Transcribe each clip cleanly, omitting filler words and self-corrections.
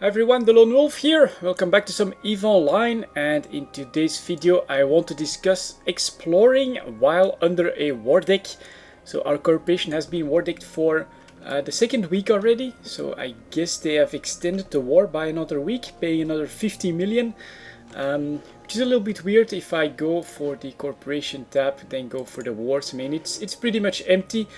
Hi everyone, delonewolf here. Welcome back to some EVE Online, and in today's video I want to discuss exploring while under a wardeck. So our corporation has been wardecked for the second week already, so I guess they have extended the war by another week, paying another 50 million. Which is a little bit weird. If I go for the corporation tab, then go for the wars, I mean it's pretty much empty.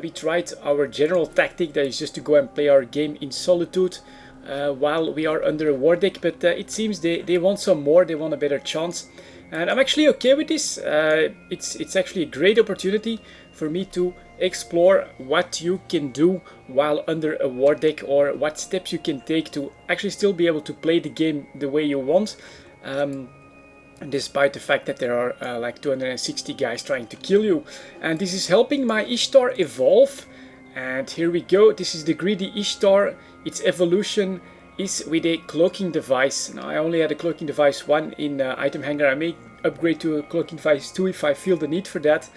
We tried our general tactic, that is just to go and play our game in solitude while we are under a wardeck, but it seems they want some more, they want a better chance. And I'm actually okay with this. It's actually a great opportunity for me to explore what you can do while under a wardeck, or what steps you can take to actually still be able to play the game the way you want. Despite the fact that there are like 260 guys trying to kill you. And this is helping my Ishtar evolve. And here we go, this is the greedy Ishtar. Its evolution is with a cloaking device. Now I only had a cloaking device 1 in item hanger. I may upgrade to a cloaking device 2 if I feel the need for that.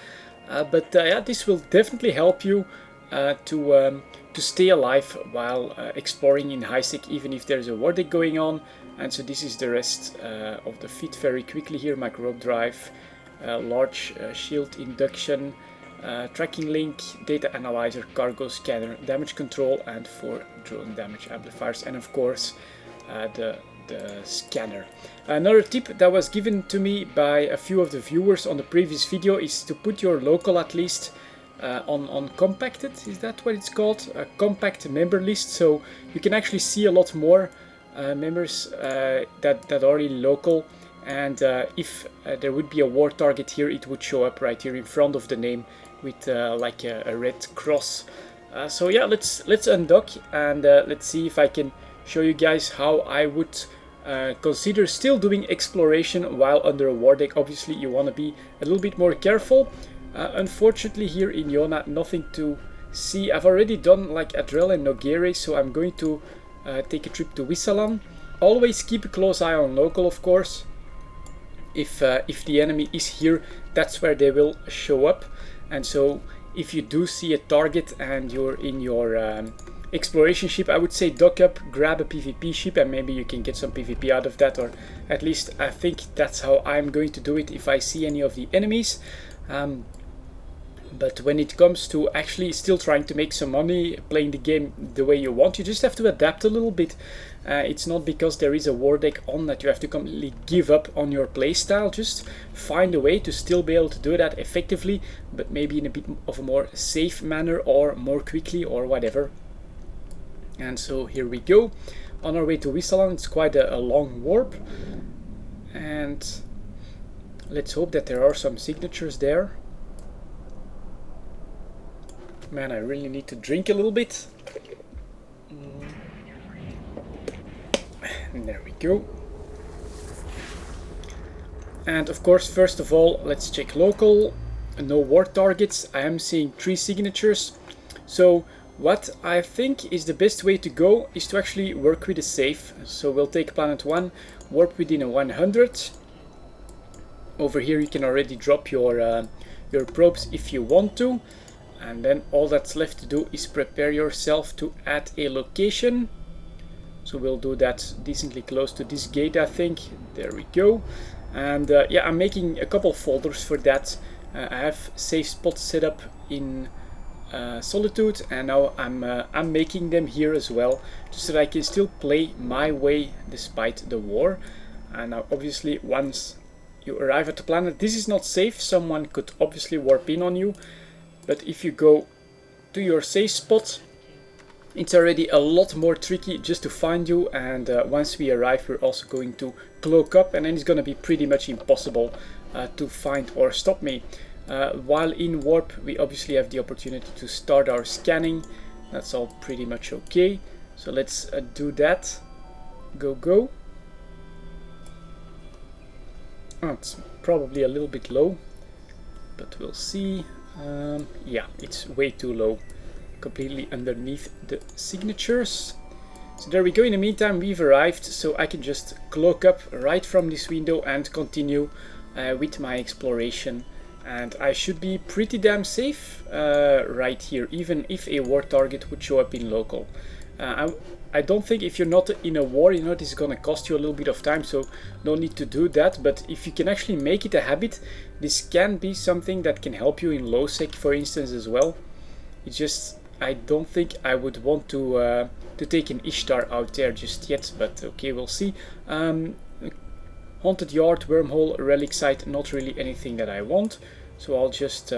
But yeah, this will definitely help you to stay alive while exploring in high-sec, even if there's a wardeck going on. And so this is the rest of the fit very quickly here. Micro drive, large shield induction, tracking link, data analyzer, cargo scanner, damage control, and 4 drone damage amplifiers, and of course the scanner. Another tip that was given to me by a few of the viewers on the previous video is to put your local at least on compacted. Is that what it's called? A compact member list, so you can actually see a lot more members that are in local. And if there would be a war target here, it would show up right here in front of the name with like a red cross. So yeah, let's undock and let's see if I can show you guys how I would consider still doing exploration while under a wardeck. Obviously you want to be a little bit more careful. Unfortunately here in Yona, nothing to see. I've already done like Adrel and Nogere, so I'm going to take a trip to Wissalan. Always keep a close eye on local, of course. If the enemy is here, that's where they will show up. And so if you do see a target and you're in your exploration ship, I would say dock up, grab a PvP ship, and maybe you can get some PvP out of that, or at least I think that's how I'm going to do it if I see any of the enemies. But when it comes to actually still trying to make some money, playing the game the way you want, you just have to adapt a little bit. It's not because there is a wardeck on that you have to completely give up on your playstyle. Just find a way to still be able to do that effectively, but maybe in a bit of a more safe manner, or more quickly, or whatever. And so here we go, on our way to Wissalan. It's quite a long warp, and let's hope that there are some signatures there. Man, I really need to drink a little bit. And there we go. And of course, first of all, let's check local. No war targets. I am seeing 3 signatures. So what I think is the best way to go is to actually work with a safe. So we'll take planet 1, warp within a 100. Over here you can already drop your probes if you want to. And then all that's left to do is prepare yourself to add a location. So we'll do that decently close to this gate, I think. There we go. And yeah, I'm making a couple folders for that. I have safe spots set up in Solitude, and now I'm making them here as well, just so that I can still play my way despite the war. And now obviously once you arrive at the planet, this is not safe. Someone could obviously warp in on you. But if you go to your safe spot, it's already a lot more tricky just to find you. And once we arrive, we're also going to cloak up, and then it's going to be pretty much impossible to find or stop me. While in warp, we obviously have the opportunity to start our scanning. That's all pretty much okay. So let's do that. Go. Oh, it's probably a little bit low, but we'll see. Yeah, it's way too low, completely underneath the signatures. So there we go. In the meantime, we've arrived, so I can just cloak up right from this window and continue with my exploration. And I should be pretty damn safe right here, even if a war target would show up in local. I don't think if you're not in a war, you know, this is gonna cost you a little bit of time, so no need to do that. But if you can actually make it a habit, this can be something that can help you in low sec, for instance, as well. It's just, I don't think I would want to take an Ishtar out there just yet, but okay, we'll see. Haunted Yard, Wormhole, Relic Site, not really anything that I want, so I'll just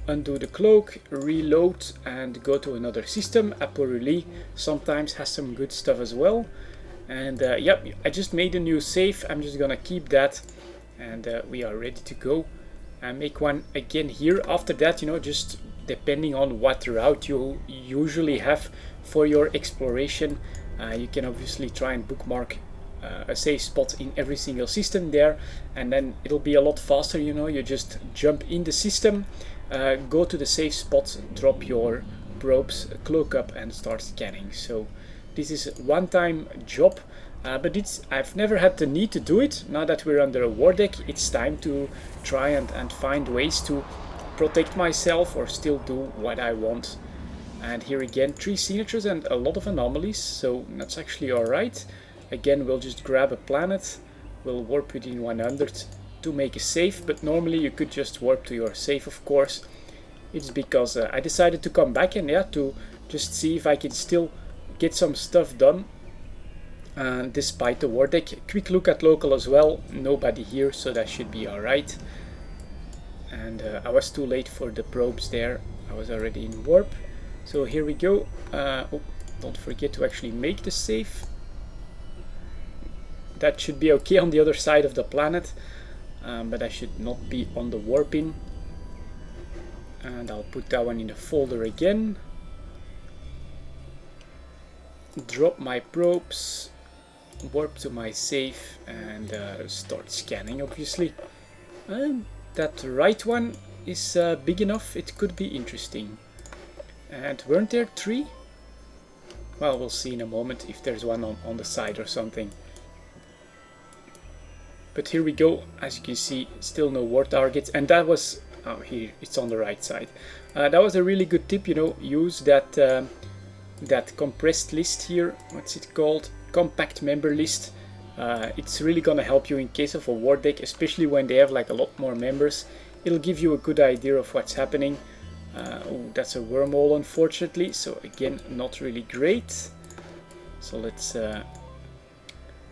undo the cloak, reload, and go to another system. Aporuli sometimes has some good stuff as well. And yep, I just made a new save. I'm just gonna keep that, and we are ready to go. And make one again here. After that, you know, just depending on what route you usually have for your exploration, you can obviously try and bookmark a safe spot in every single system there, and then it'll be a lot faster. You know, you just jump in the system, go to the safe spot, drop your probes, cloak up, and start scanning. So this is a one-time job, but I've never had the need to do it. Now that we're under a wardeck, it's time to try and find ways to protect myself or still do what I want. And here again, 3 signatures and a lot of anomalies, so that's actually alright. Again, we'll just grab a planet, we'll warp within 100 to make a save, but normally you could just warp to your save, of course. It's because I decided to come back and yeah, to just see if I can still get some stuff done despite the wardeck. Quick look at local as well, nobody here, so that should be alright. And I was too late for the probes there, I was already in warp. So here we go. Oh, don't forget to actually make the save. That should be okay on the other side of the planet, but I should not be on the warping. And I'll put that one in the folder again. Drop my probes, warp to my save, and start scanning, obviously. And that right one is big enough, it could be interesting. And weren't there 3? Well, we'll see in a moment if there's one on the side or something. But here we go, as you can see, still no war targets, and that was, oh here, it's on the right side. That was a really good tip, you know, use that, that compressed list here, what's it called, compact member list. It's really gonna help you in case of a war deck, especially when they have like a lot more members. It'll give you a good idea of what's happening. Oh, that's a wormhole, unfortunately, so again, not really great. So let's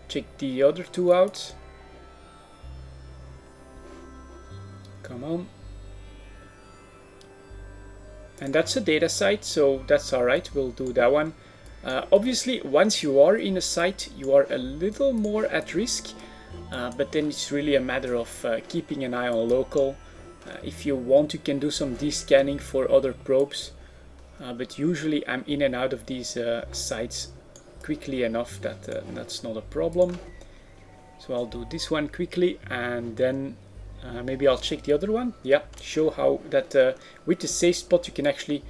check the other 2 out. Come on. And that's a data site, so that's alright, we'll do that one. Obviously, once you are in a site, you are a little more at risk, but then it's really a matter of keeping an eye on local. If you want, you can do some descanning for other probes, but usually I'm in and out of these sites quickly enough that that's not a problem. So I'll do this one quickly, and then maybe I'll check the other one. Yeah, show how that with the safe spot you can actually,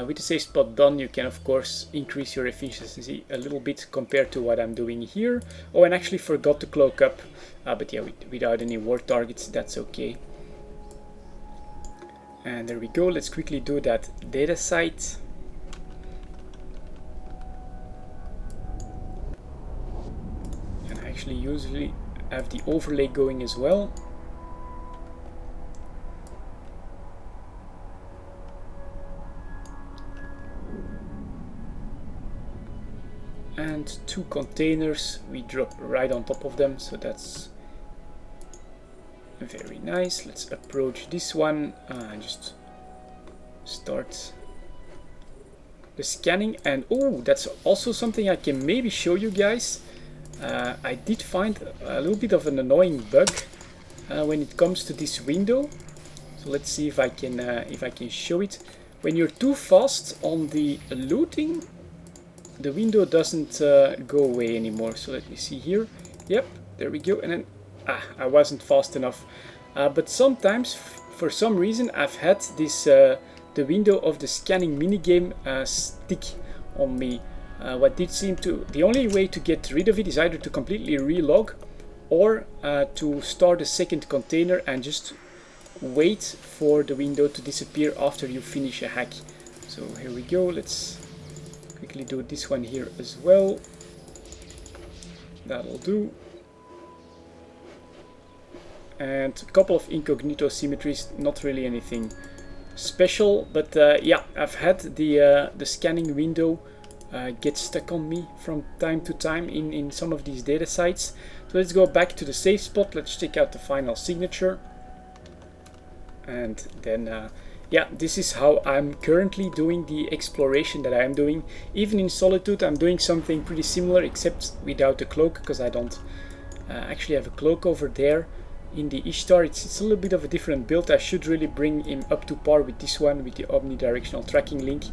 with the safe spot done, you can of course increase your efficiency a little bit compared to what I'm doing here. Oh, and actually forgot to cloak up, but yeah, without any war targets, that's okay. And there we go, let's quickly do that data site. And I actually usually have the overlay going as well. And 2 containers, we drop right on top of them, so that's very nice. Let's approach this one and just start the scanning. And oh, that's also something I can maybe show you guys. I did find a little bit of an annoying bug when it comes to this window. So let's see if I can show it. When you're too fast on the looting, the window doesn't go away anymore. So let me see here. Yep, there we go. And then I wasn't fast enough. But sometimes, for some reason, I've had this the window of the scanning minigame stick on me. What did seem to, the only way to get rid of it is either to completely relog or to start a second container and just wait for the window to disappear after you finish a hack. So here we go, let's quickly do this one here as well. That'll do. And a couple of incognito symmetries, not really anything special, but yeah, I've had the scanning window get stuck on me from time to time in some of these data sites. So let's go back to the safe spot. Let's check out the final signature. And then yeah, this is how I'm currently doing the exploration that I'm doing. Even in Solitude, I'm doing something pretty similar, except without the cloak, because I don't actually have a cloak over there. In the Ishtar, it's a little bit of a different build. I should really bring him up to par with this one, with the omnidirectional tracking link,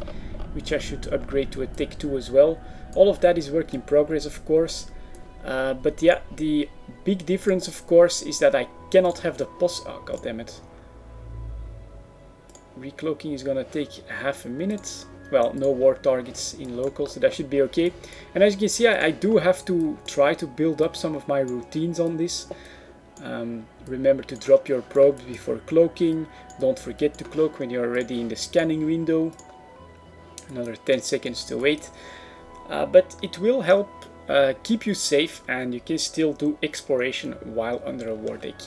which I should upgrade to a Tech 2 as well. All of that is work in progress, of course. But yeah, the big difference, of course, is that I cannot have the pos... Oh, god damn it. Recloaking is gonna take half a minute. Well, no war targets in local, so that should be okay. And as you can see, I do have to try to build up some of my routines on this. Remember to drop your probes before cloaking. Don't forget to cloak when you're already in the scanning window. Another 10 seconds to wait. But it will help keep you safe, and you can still do exploration while under a war deck.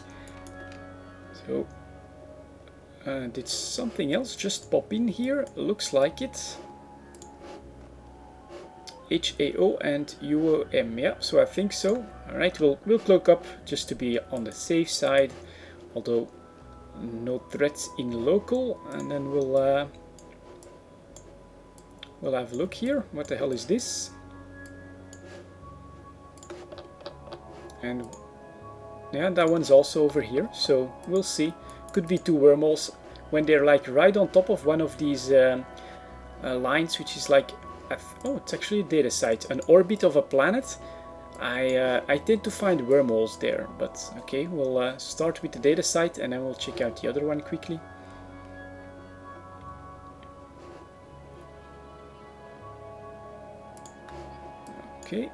So, did something else just pop in here? Looks like it. HAO and UOM, yeah, so I think so. Alright, we'll cloak up just to be on the safe side, although no threats in local, and then we'll have a look here. What the hell is this? And yeah, that one's also over here, so we'll see. Could be two wormholes when they're like right on top of one of these lines, which is like, oh, it's actually a data site, an orbit of a planet. I tend to find wormholes there, but okay, we'll start with the data site and then we'll check out the other one quickly. Okay,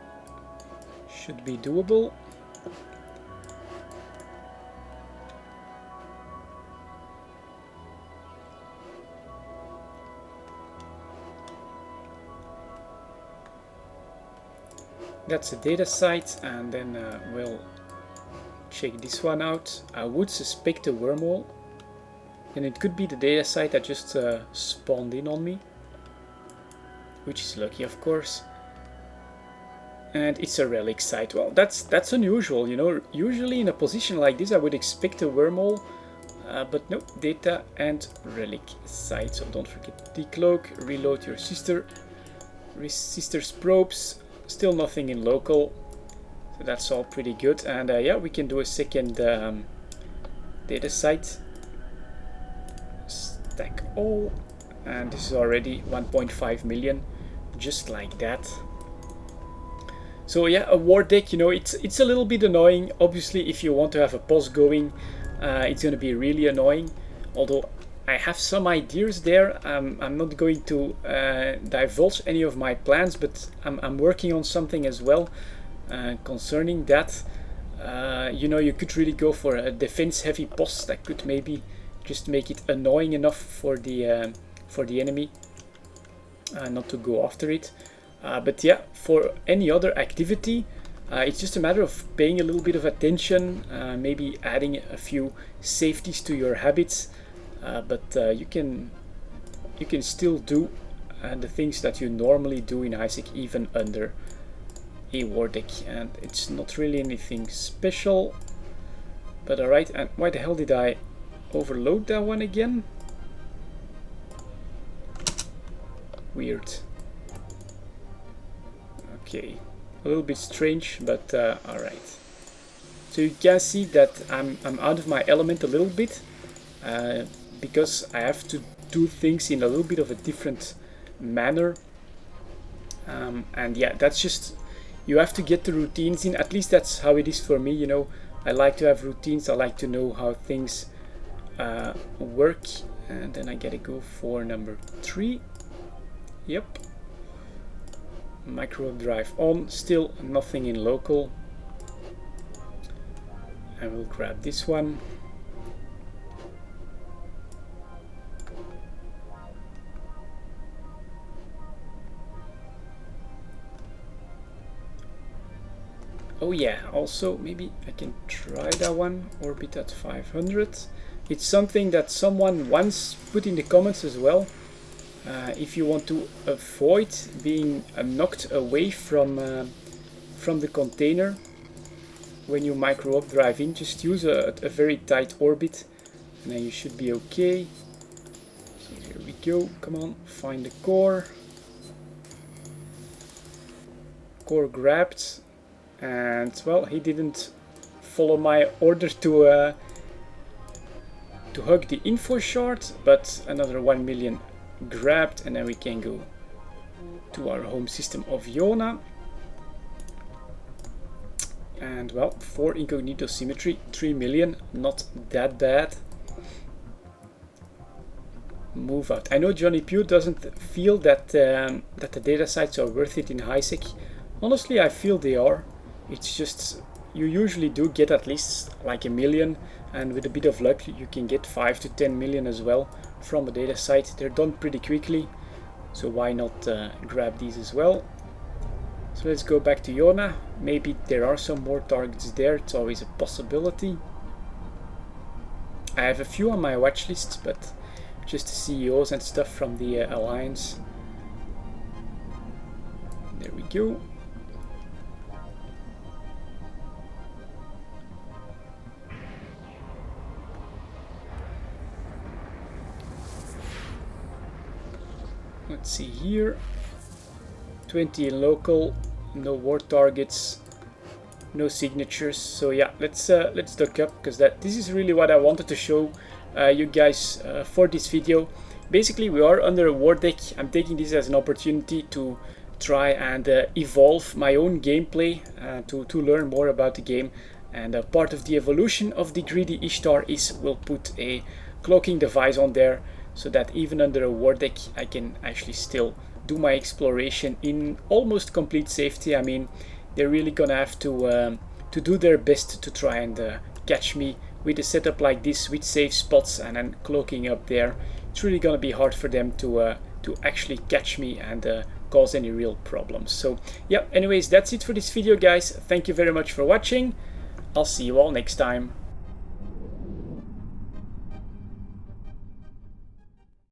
should be doable. That's a data site, and then we'll check this one out. I would suspect a wormhole, and it could be the data site that just spawned in on me, which is lucky, of course. And it's a relic site. Well, that's unusual, you know. Usually in a position like this I would expect a wormhole, but no, data and relic site. So don't forget to decloak, reload your sister's probes. Still nothing in local, so that's all pretty good. And yeah, we can do a second data site. Stack all, and this is already 1.5 million, just like that. So yeah, a war deck, you know, it's a little bit annoying. Obviously, if you want to have a pos going, it's going to be really annoying. Although I have some ideas there. I'm not going to divulge any of my plans, but I'm working on something as well concerning that. You know, you could really go for a defense-heavy pos that could maybe just make it annoying enough for the enemy not to go after it. But yeah, for any other activity, it's just a matter of paying a little bit of attention, maybe adding a few safeties to your habits. But you can still do the things that you normally do in Isaac, even under a war deck, and it's not really anything special. But alright, and why the hell did I overload that one again? Weird. Okay, a little bit strange, but alright. So you can see that I'm out of my element a little bit. Because I have to do things in a little bit of a different manner, and yeah, that's just, you have to get the routines in. At least that's how it is for me, you know. I like to have routines. I like to know how things work. And then I gotta go for number 3. Yep, micro drive on. Still nothing in local. I will grab this one. Oh yeah, also maybe I can try that one, orbit at 500. It's something that someone once put in the comments as well. If you want to avoid being knocked away from the container when you micro warp drive in, just use a very tight orbit and then you should be okay. So here we go, come on, find the core. Core grabbed, and well, he didn't follow my order to hug the info shard, but another 1 million grabbed, and then we can go to our home system of Iona. And well, 4 incognito symmetry, 3 million, not that bad. Move out. I know Johnny Pugh doesn't feel that that the data sites are worth it in HiSec. Honestly, I feel they are. It's just you usually do get at least like 1 million, and with a bit of luck you can get 5 to 10 million as well from a data site. They're done pretty quickly, so why not grab these as well. So let's go back to Iona. Maybe there are some more targets there, it's always a possibility. I have a few on my watch list, but just the CEOs and stuff from the Alliance. There we go. Let's see here. 20 in local, no war targets, no signatures. So yeah, let's duck up, because this is really what I wanted to show you guys for this video. Basically, we are under a war deck. I'm taking this as an opportunity to try and evolve my own gameplay, to learn more about the game. And part of the evolution of the greedy Ishtar is we'll put a cloaking device on there, so that even under a war deck I can actually still do my exploration in almost complete safety. I mean, they're really gonna have to do their best to try and catch me with a setup like this, with safe spots and then cloaking up there. It's really gonna be hard for them to actually catch me and cause any real problems. So yeah, anyways, that's it for this video, guys. Thank you very much for watching. I'll see you all next time.